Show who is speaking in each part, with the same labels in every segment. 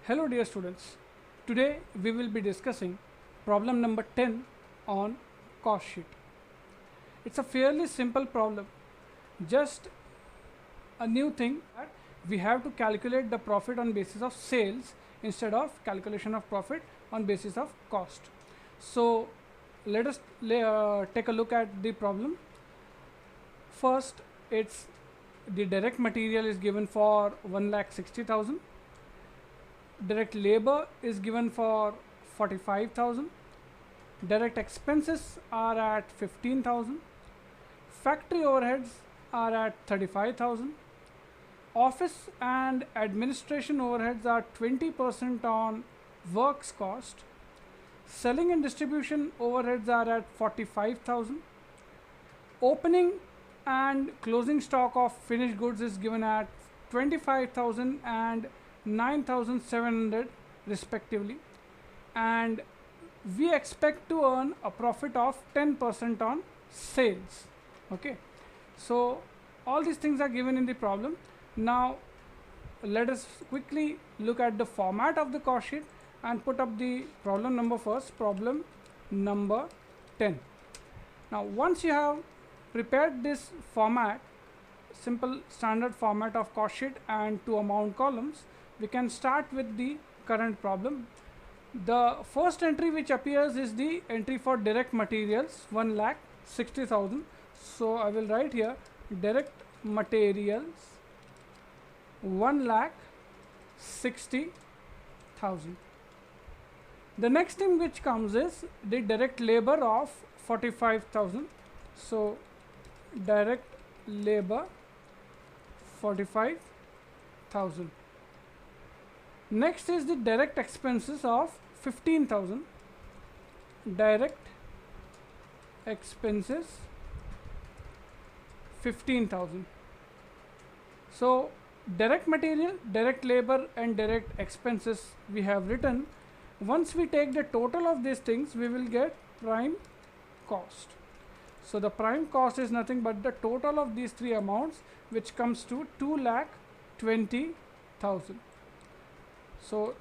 Speaker 1: Hello dear students, today we will be discussing problem number 10 on cost sheet. It's a fairly simple problem, just a new thing that we have to calculate the profit on basis of sales instead of calculation of profit on basis of cost. So let us take a look at the problem. First, it's the direct material is given for 1,60,000. Direct labor is given for 45,000. Direct expenses are at 15,000. Factory overheads are at 35,000. Office and administration overheads are 20% on works cost. Selling and distribution overheads are at 45,000. Opening and closing stock of finished goods is given at 25,000 and 9,700 respectively, and we expect to earn a profit of 10% on sales. Okay, so all these things are given in the problem. Now let us quickly look at the format of the cost sheet and put up the problem number first, problem number 10. Now once you have prepared this format, simple standard format of cost sheet and two amount columns, we can start with the current problem. The first entry which appears is the entry for direct materials, 1,60,000. So I will write here direct materials 1,60,000. The next thing which comes is the direct labor of 45,000. So direct labor 45,000. Next is the direct expenses of 15,000. Direct expenses 15,000. So direct material, direct labor and direct expenses we have written. Once we take the total of these things, we will get prime cost. So the prime cost is nothing but the total of these three amounts, which comes to 2,20,000. So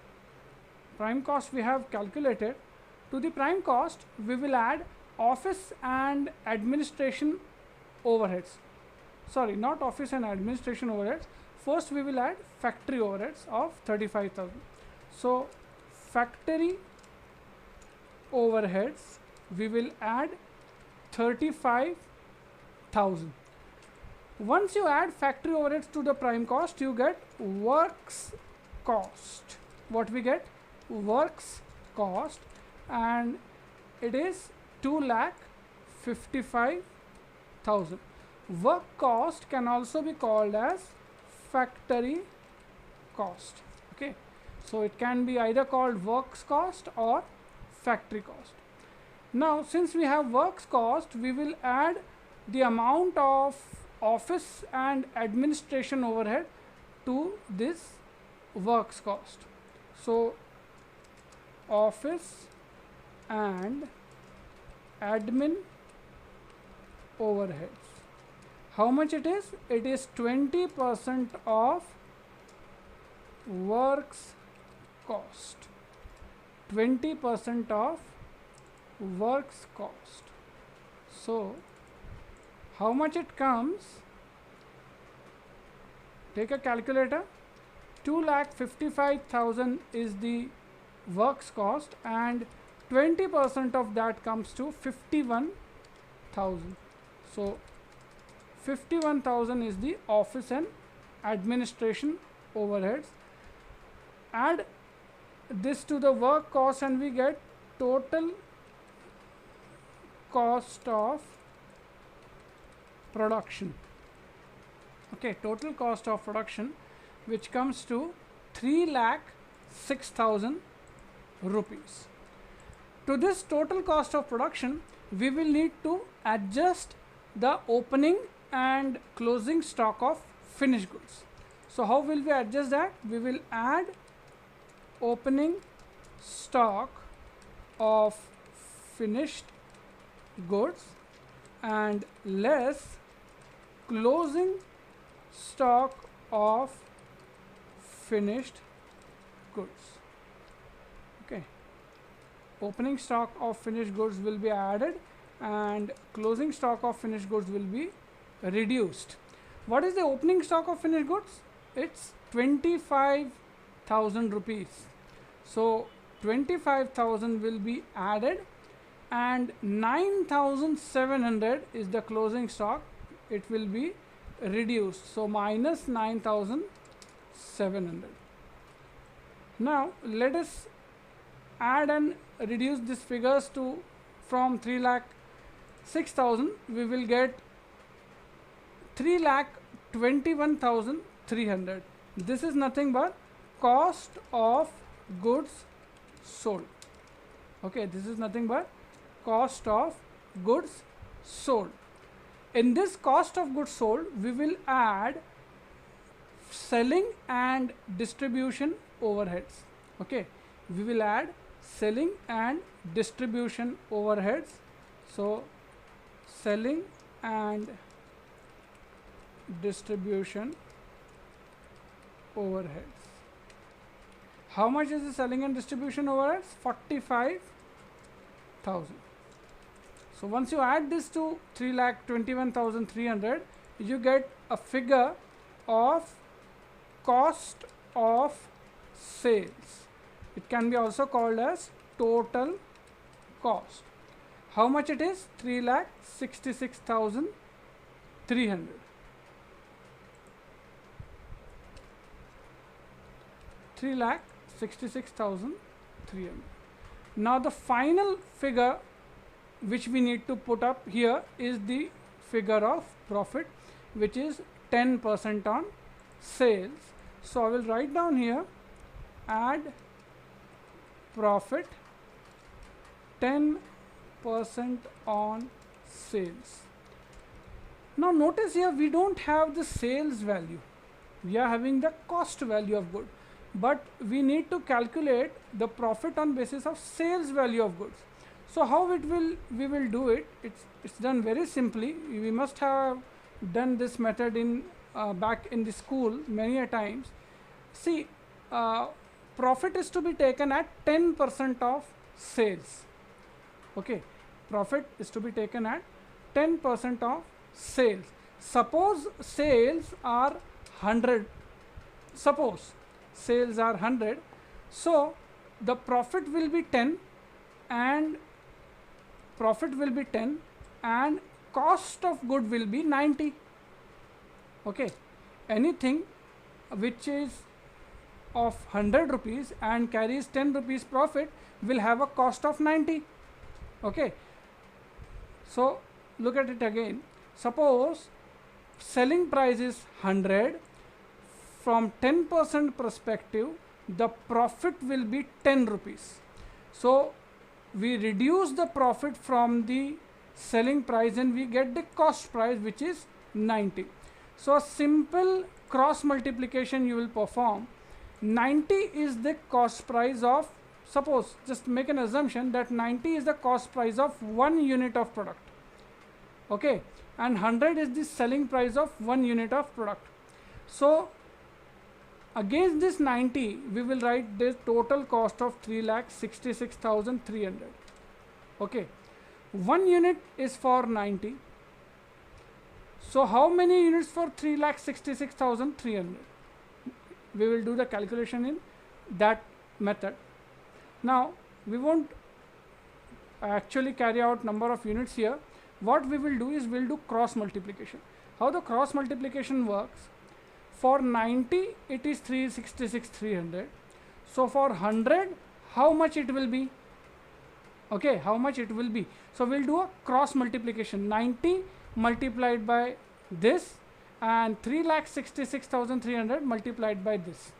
Speaker 1: prime cost we have calculated. To the prime cost we will add office and administration overheads. Sorry, not office and administration overheads. First we will add factory overheads of 35,000. So factory overheads we will add 35,000. Once you add factory overheads to the prime cost, you get works cost. What we get? Works cost, and it is 2,55,000. Work cost can also be called as factory cost. Okay, so it can be either called works cost or factory cost. Now since we have works cost, we will add the amount of office and administration overhead to this works cost. So office and admin overheads, how much it is? It is 20% of works cost. 20% of works cost. So how much it comes? Take a calculator. 2,55,000 is the works cost, and 20% of that comes to 51,000. So 51,000 is the office and administration overheads. Add this to the work cost and we get total cost of production. Okay, total cost of production, which comes to 3,06,000 rupees. To this total cost of production, we will need to adjust the opening and closing stock of finished goods. So how will we adjust that? We will add opening stock of finished goods and less closing stock of finished goods. opening stock of finished goods will be added and closing stock of finished goods will be reduced. What is the opening stock of finished goods? It's 25,000 rupees. So 25,000 will be added and 9,700 is the closing stock. It will be reduced. So minus 9,700. Now let us add and reduce these figures to from 3,06,000 we will get 3,21,300. This is nothing but cost of goods sold. Okay, this is nothing but cost of goods sold. In this cost of goods sold we will add selling and distribution overheads. Okay, we will add selling and distribution overheads. So selling and distribution overheads. How much is the selling and distribution overheads? 45,000. So once you add this to 3,21,300, you get a figure of cost of sales. It can be also called as total cost. How much it is? 3,66,300. 3,66,300. Now the final figure which we need to put up here is the figure of profit, which is 10% on sales. So I will write down here, add profit 10% on sales. Now notice here we don't have the sales value, we are having the cost value of good, but we need to calculate the profit on basis of sales value of goods. So how we will do it? It's done very simply. We must have done this method in back in the school many a times. See, profit is to be taken at 10% of sales. Okay, profit is to be taken at 10% of sales. Suppose sales are 100. Suppose sales are 100. So the profit will be 10 and cost of good will be 90. Okay, anything which is of 100 rupees and carries 10 rupees profit will have a cost of 90. Okay, so look at it again. Suppose selling price is 100. From 10% perspective, the profit will be 10 rupees. So we reduce the profit from the selling price and we get the cost price, which is 90. So a simple cross multiplication you will perform. 90 is the cost price of, suppose just make an assumption that 90 is the cost price of 1 unit of product. Okay, and 100 is the selling price of 1 unit of product. So against this 90 we will write the total cost of 3,66,300. Okay, 1 unit is for 90. So how many units for 3,66,300? We will do the calculation in that method. Now we won't actually carry out number of units here. What we will do is we will do cross multiplication. How the cross multiplication works? For 90 it is 366,300. So for 100 how much it will be? Okay, how much it will be? So we'll do a cross multiplication. 90 multiplied by this and 3,66,300 multiplied by this.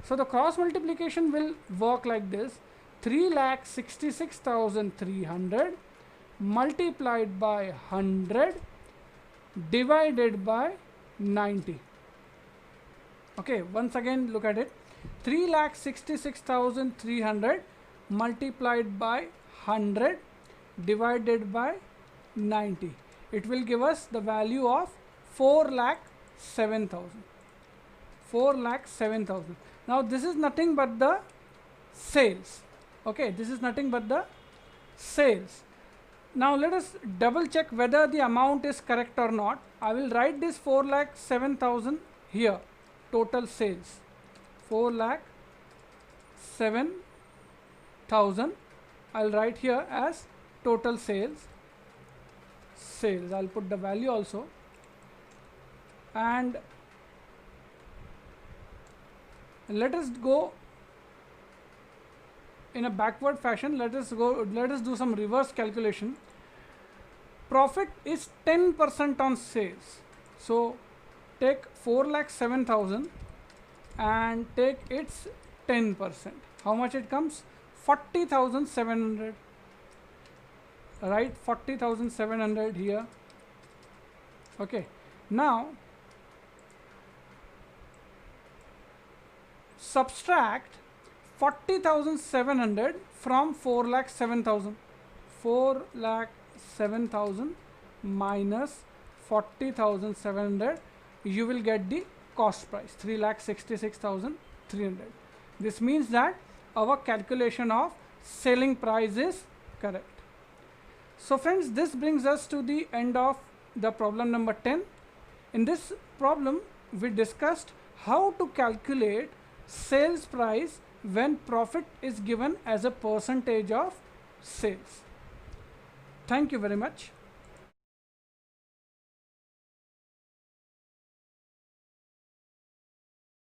Speaker 1: So the cross multiplication will work like this: 3,66,300 multiplied by 100 divided by 90. Okay, once again look at it. 3,66,300 multiplied by 100 divided by 90. It will give us the value of 4,07,000. 4,07,000. Now this is nothing but the sales. Okay, this is nothing but the sales. Now let us double check whether the amount is correct or not. I will write this 4,07,000 here, total sales, 4,07,000. I'll write here as total sales. I'll put the value also, and let us go in a backward fashion. Let us do some reverse calculation. Profit is 10% on sales, so take 4,07,000 and take its 10%. How much it comes? 40,700. Right, 40,700 here. Okay, now subtract 40,700 from 4,07,000. 4,07,000 minus 40,700, you will get the cost price, 3,66,300. This means that our calculation of selling price is correct. So friends, this brings us to the end of the problem number 10. In this problem, we discussed how to calculate sales price when profit is given as a percentage of sales. Thank you very much.